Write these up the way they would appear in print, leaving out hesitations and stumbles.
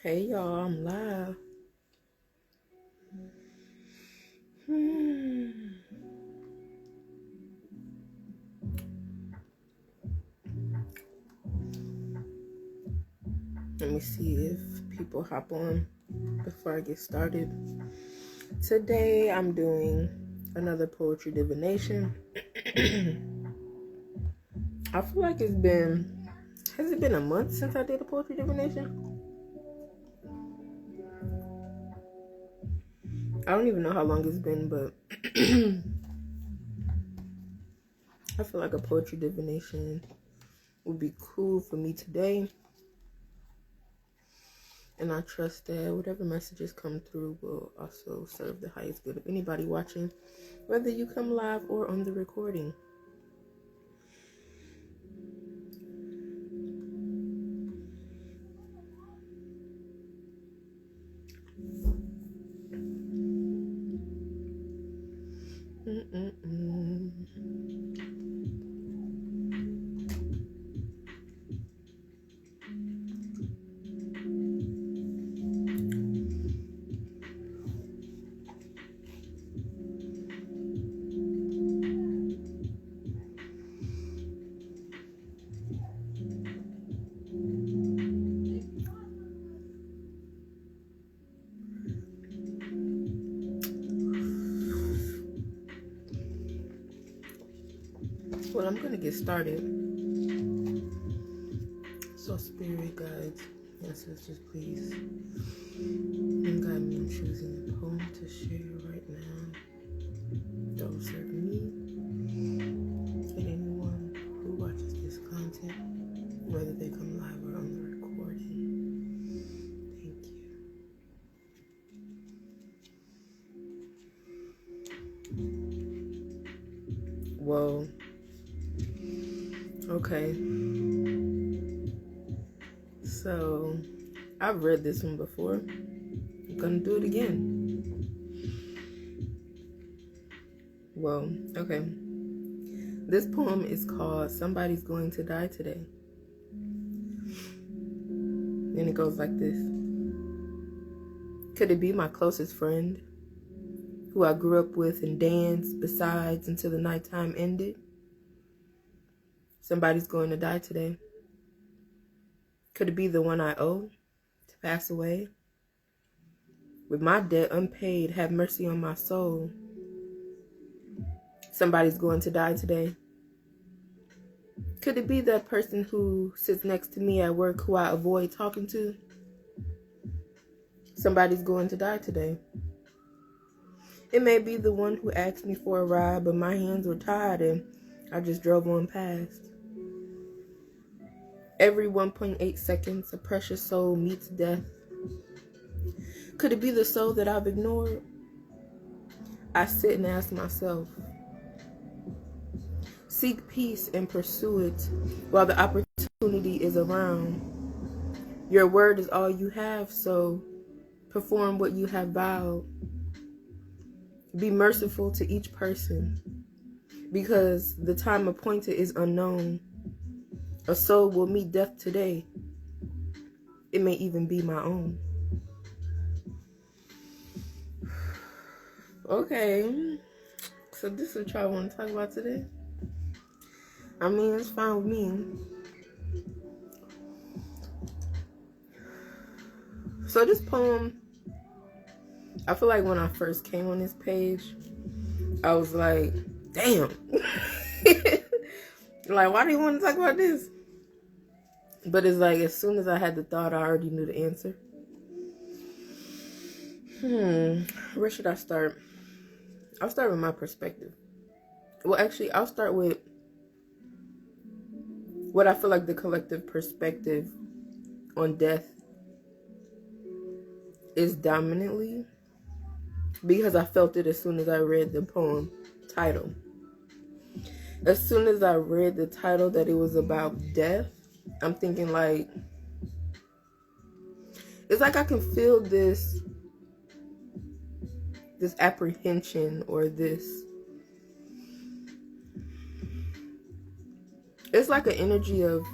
Hey y'all, I'm live. Let me see if people hop on before I get started. Today I'm doing another poetry divination. I feel like has it been a month since I did a poetry divination? I don't even know how long it's been, but I feel like a poetry divination would be cool for me today. And I trust that whatever messages come through will also serve the highest good of anybody watching, whether you come live or on the recording. Well, I'm gonna get started. So, spirit guides, ancestors, please guide me in choosing a poem to share right now that will serve me and anyone who watches this content, whether they come live or on the recording. Thank you. Whoa. Okay. So, I've read this one before. I'm gonna do it again. Whoa. Okay. This poem is called Somebody's Going to Die Today. And it goes like this. Could it be my closest friend, who I grew up with and danced besides until the nighttime ended? Somebody's going to die today. Could it be the one I owe to pass away? With my debt unpaid, have mercy on my soul. Somebody's going to die today. Could it be that person who sits next to me at work who I avoid talking to? Somebody's going to die today. It may be the one who asked me for a ride, but my hands were tied and I just drove on past. Every 1.8 seconds, a precious soul meets death. Could it be the soul that I've ignored? I sit and ask myself. Seek peace and pursue it while the opportunity is around. Your word is all you have, so perform what you have vowed. Be merciful to each person, because the time appointed is unknown. A soul will meet death today. It may even be my own. Okay, so this is what y'all want to talk about today? I mean, it's fine with me. So this poem, I feel like when I first came on this page, I was like, damn. Like, why do you want to talk about this? But it's like, as soon as I had the thought, I already knew the answer. Where should I start? I'll start with my perspective. Well, actually, I'll start with what I feel like the collective perspective on death is dominantly, because I felt it as soon as I read the poem title. As soon as I read the title that it was about death, I'm thinking like, it's like I can feel this apprehension or this, it's like an energy of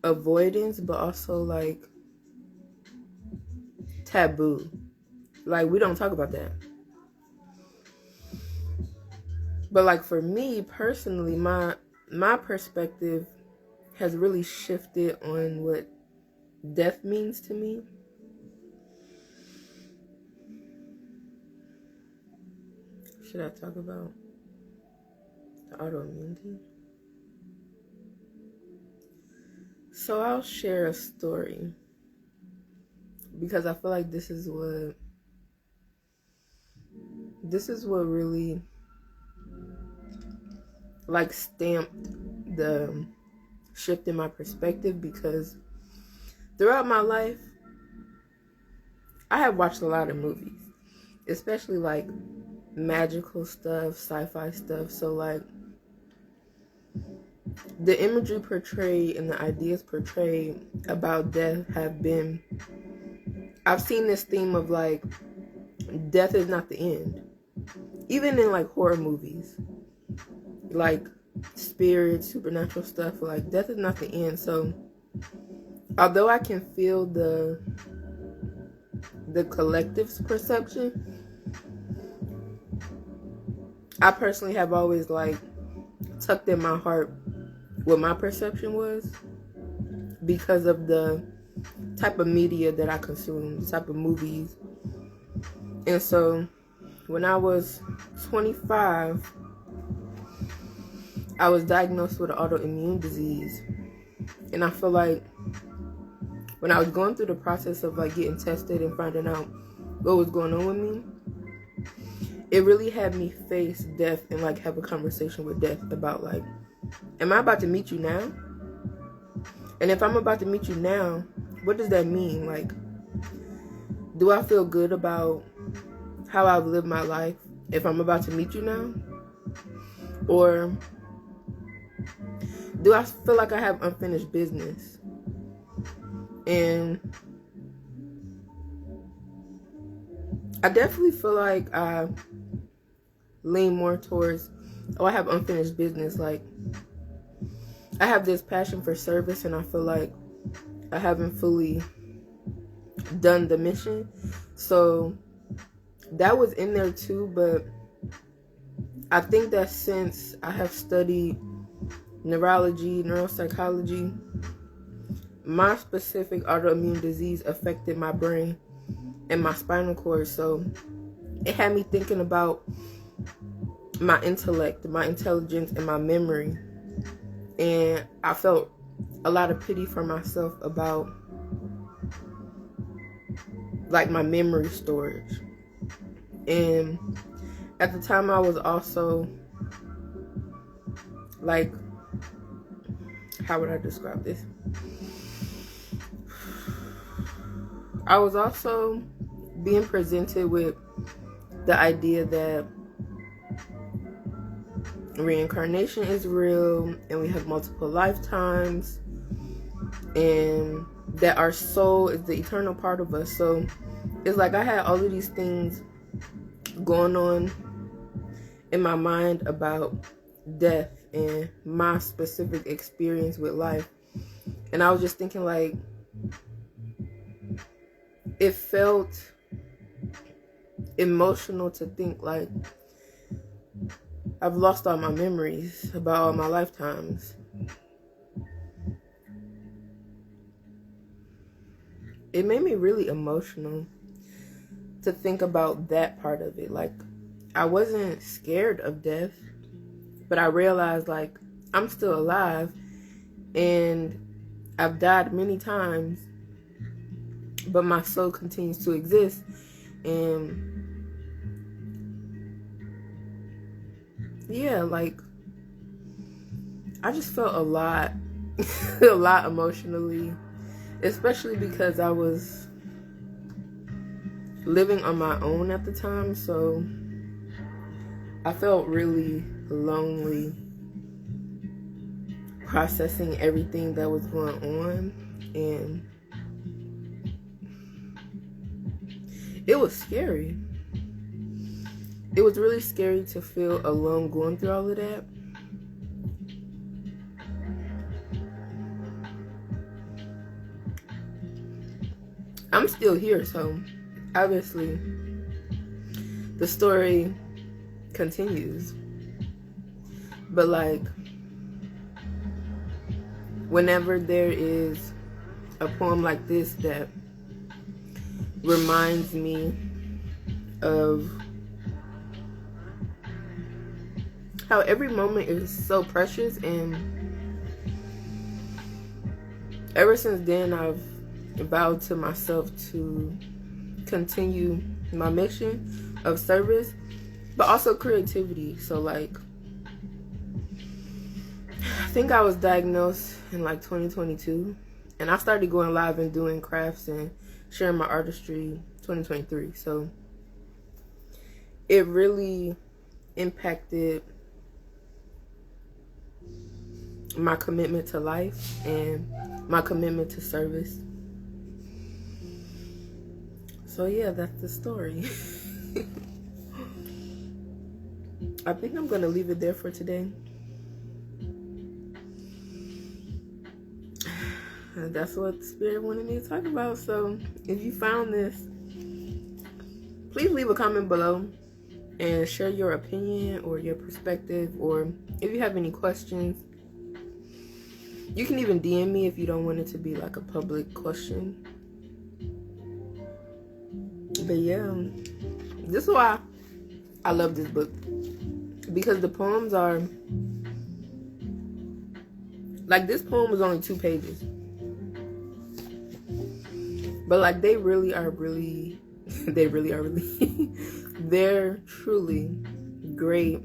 avoidance, but also like taboo. Like, we don't talk about that. But like for me personally, my perspective has really shifted on what death means to me. Should I talk about the autoimmunity? So I'll share a story because I feel like this is what really like stamped the shift in my perspective, because throughout my life I have watched a lot of movies, especially like magical stuff, sci-fi stuff. So like the imagery portrayed and the ideas portrayed about death have been, I've seen this theme of like death is not the end. Even in like horror movies, like spirits, supernatural stuff, like death is not the end. So although I can feel the collective's perception, I personally have always like tucked in my heart what my perception was, because of the type of media that I consume, the type of movies. And so when I was 25, I was diagnosed with an autoimmune disease. And I feel like when I was going through the process of like getting tested and finding out what was going on with me, it really had me face death and like have a conversation with death about like, am I about to meet you now? And if I'm about to meet you now, what does that mean? Like, do I feel good about how I've lived my life if I'm about to meet you now? Or do I feel like I have unfinished business? And I definitely feel like I lean more towards, oh, I have unfinished business. Like, I have this passion for service, and I feel like I haven't fully done the mission. So that was in there too, but I think that since I have studied neurology, neuropsychology, my specific autoimmune disease affected my brain and my spinal cord. So it had me thinking about my intellect, my intelligence, and my memory. And I felt a lot of pity for myself about like my memory storage. And at the time I was also like, how would I describe this? I was also being presented with the idea that reincarnation is real and we have multiple lifetimes, and that our soul is the eternal part of us. So it's like I had all of these things going on in my mind about death and my specific experience with life. And I was just thinking like, it felt emotional to think like I've lost all my memories about all my lifetimes. It made me really emotional to think about that part of it. Like, I wasn't scared of death, but I realized like I'm still alive and I've died many times, but my soul continues to exist. And yeah, like I just felt a lot a lot emotionally, especially because I was living on my own at the time. So I felt really lonely processing everything that was going on, and it was scary. It was really scary to feel alone going through all of that. I'm still here, so obviously, the story continues. But like, whenever there is a poem like this that reminds me of how every moment is so precious, and ever since then I've vowed to myself to continue my mission of service, but also creativity. So like, I think I was diagnosed in like 2022, and I started going live and doing crafts and sharing my artistry 2023. So it really impacted my commitment to life and my commitment to service. So yeah, that's the story. I think I'm gonna leave it there for today. That's what Spirit wanted me to talk about. So if you found this, please leave a comment below and share your opinion or your perspective, or if you have any questions. You can even DM me if you don't want it to be like a public question. But yeah, this is why I love this book, because the poems are like, this poem was only 2 pages, but like they really are really they're truly great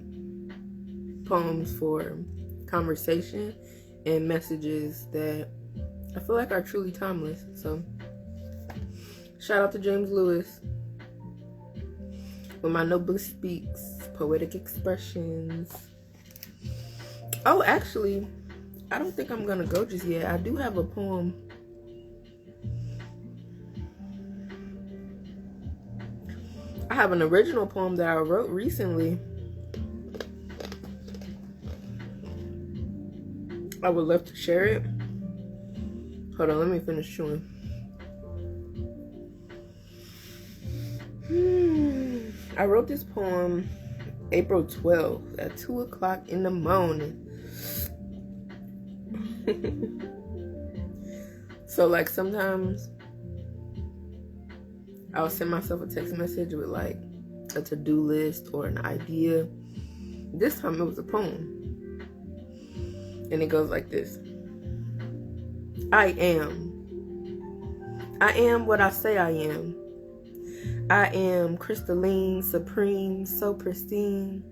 poems for conversation and messages that I feel like are truly timeless. So shout out to James Lewis. When My Notebook Speaks, Poetic Expressions. Oh, actually, I don't think I'm gonna go just yet. I do have a poem. I have an original poem that I wrote recently. I would love to share it. Hold on, let me finish chewing. I wrote this poem April 12th at 2 o'clock in the morning. So like, sometimes I'll send myself a text message with like a to-do list or an idea. This time it was a poem. And it goes like this. I am what I say I am. I am crystalline, supreme, so pristine.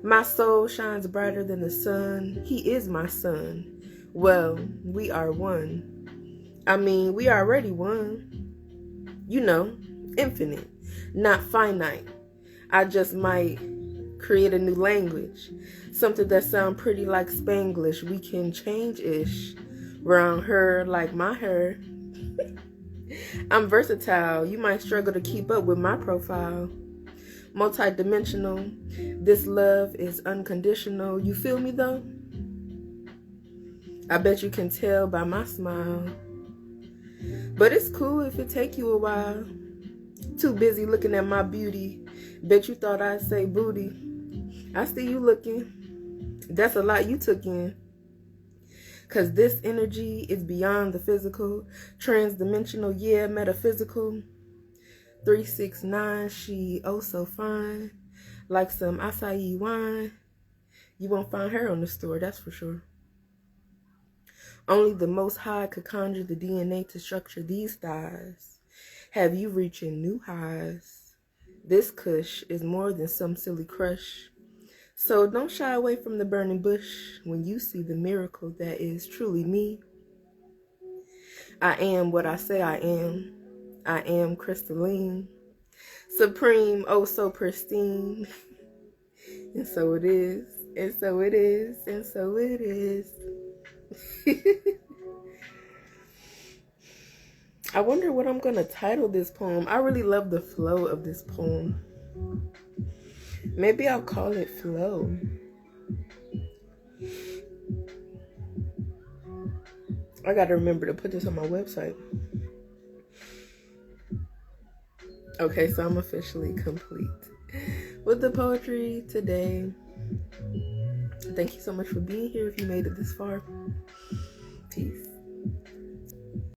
My soul shines brighter than the sun. He is my son. Well, we are one. I mean, we are already one. You know, infinite, not finite. I just might create a new language. Something that sounds pretty like Spanglish. We can change-ish. Round her like my hair. I'm versatile. You might struggle to keep up with my profile. Multi-dimensional. This love is unconditional. You feel me though? I bet you can tell by my smile. But it's cool if it take you a while. Too busy looking at my beauty. Bet you thought I'd say booty. I see you looking. That's a lot you took in. Cause this energy is beyond the physical. Transdimensional, yeah, metaphysical. 369, she oh so fine. Like some acai wine. You won't find her on the store, that's for sure. Only the Most High could conjure the DNA to structure these thighs. Have you reaching new highs. This kush is more than some silly crush. So don't shy away from the burning bush when you see the miracle that is truly me. I am what I say I am. I am crystalline, supreme, oh so pristine. And so it is, and so it is, and so it is. I wonder what I'm gonna title this poem. I really love the flow of this poem. Maybe I'll call it Flow. I gotta remember to put this on my website. Okay, so I'm officially complete with the poetry today. Thank you so much for being here if you made it this far. Peace.